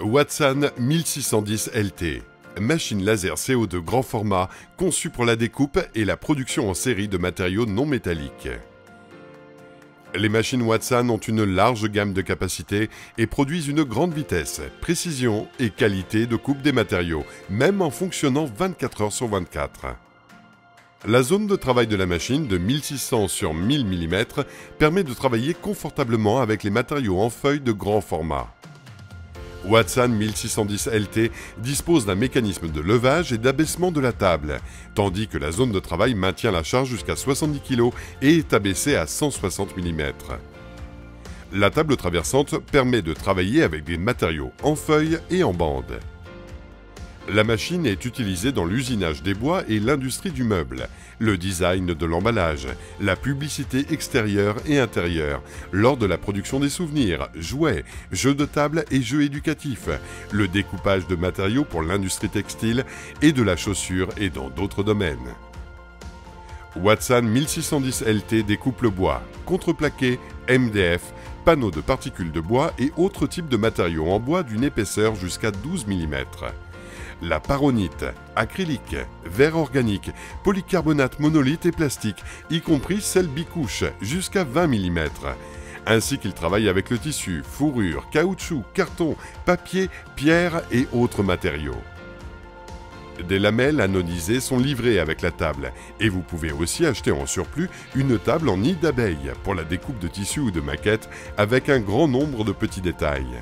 Watsan 1610 LT, machine laser CO2 grand format conçue pour la découpe et la production en série de matériaux non métalliques. Les machines Watsan ont une large gamme de capacités et produisent une grande vitesse, précision et qualité de coupe des matériaux, même en fonctionnant 24 heures sur 24. La zone de travail de la machine de 1600 sur 1000 mm permet de travailler confortablement avec les matériaux en feuille de grand format. Watsan 1610 LT dispose d'un mécanisme de levage et d'abaissement de la table, tandis que la zone de travail maintient la charge jusqu'à 70 kg et est abaissée à 160 mm. La table traversante permet de travailler avec des matériaux en feuille et en bande. La machine est utilisée dans l'usinage des bois et l'industrie du meuble, le design de l'emballage, la publicité extérieure et intérieure, lors de la production des souvenirs, jouets, jeux de table et jeux éducatifs, le découpage de matériaux pour l'industrie textile et de la chaussure et dans d'autres domaines. Watsan 1610 LT découpe le bois, contreplaqué, MDF, panneaux de particules de bois et autres types de matériaux en bois d'une épaisseur jusqu'à 12 mm. La paronite, acrylique, verre organique, polycarbonate monolithe et plastique, y compris celle bicouche, jusqu'à 20 mm. Ainsi qu'il travaille avec le tissu, fourrure, caoutchouc, carton, papier, pierre et autres matériaux. Des lamelles anodisées sont livrées avec la table et vous pouvez aussi acheter en surplus une table en nid d'abeille pour la découpe de tissu ou de maquettes avec un grand nombre de petits détails.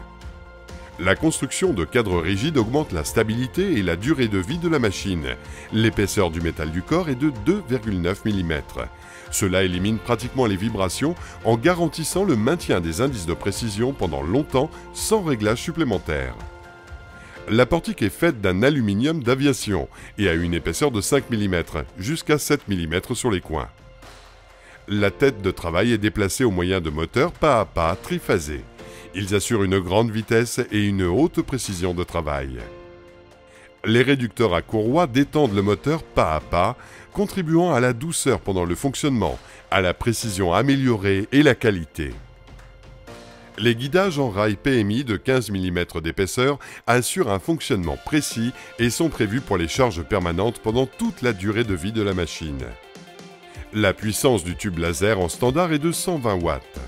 La construction de cadres rigides augmente la stabilité et la durée de vie de la machine. L'épaisseur du métal du corps est de 2,9 mm. Cela élimine pratiquement les vibrations en garantissant le maintien des indices de précision pendant longtemps sans réglage supplémentaire. La portique est faite d'un aluminium d'aviation et a une épaisseur de 5 mm, jusqu'à 7 mm sur les coins. La tête de travail est déplacée au moyen de moteurs pas à pas triphasés. Ils assurent une grande vitesse et une haute précision de travail. Les réducteurs à courroie détendent le moteur pas à pas, contribuant à la douceur pendant le fonctionnement, à la précision améliorée et la qualité. Les guidages en rail PMI de 15 mm d'épaisseur assurent un fonctionnement précis et sont prévus pour les charges permanentes pendant toute la durée de vie de la machine. La puissance du tube laser en standard est de 120 watts.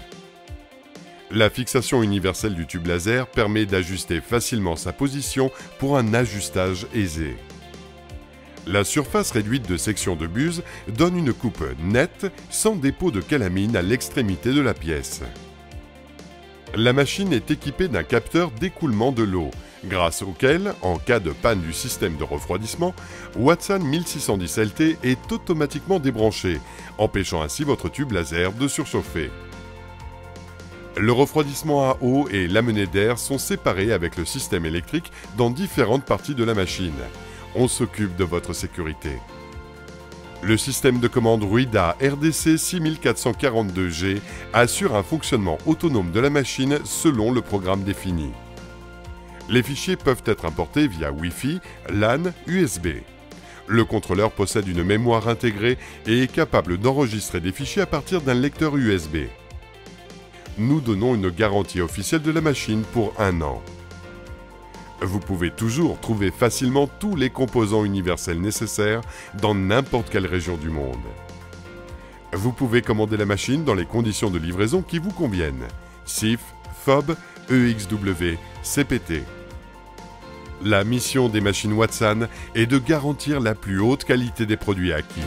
La fixation universelle du tube laser permet d'ajuster facilement sa position pour un ajustage aisé. La surface réduite de section de buse donne une coupe nette sans dépôt de calamine à l'extrémité de la pièce. La machine est équipée d'un capteur d'écoulement de l'eau, grâce auquel, en cas de panne du système de refroidissement, Watsan 1610 LT est automatiquement débranché, empêchant ainsi votre tube laser de surchauffer. Le refroidissement à eau et l'amenée d'air sont séparés avec le système électrique dans différentes parties de la machine. On s'occupe de votre sécurité. Le système de commande Ruida RDC 6442G assure un fonctionnement autonome de la machine selon le programme défini. Les fichiers peuvent être importés via Wi-Fi, LAN, USB. Le contrôleur possède une mémoire intégrée et est capable d'enregistrer des fichiers à partir d'un lecteur USB. Nous donnons une garantie officielle de la machine pour 1 an. Vous pouvez toujours trouver facilement tous les composants universels nécessaires dans n'importe quelle région du monde. Vous pouvez commander la machine dans les conditions de livraison qui vous conviennent. CIF, FOB, EXW, CPT. La mission des machines Watsan est de garantir la plus haute qualité des produits acquis.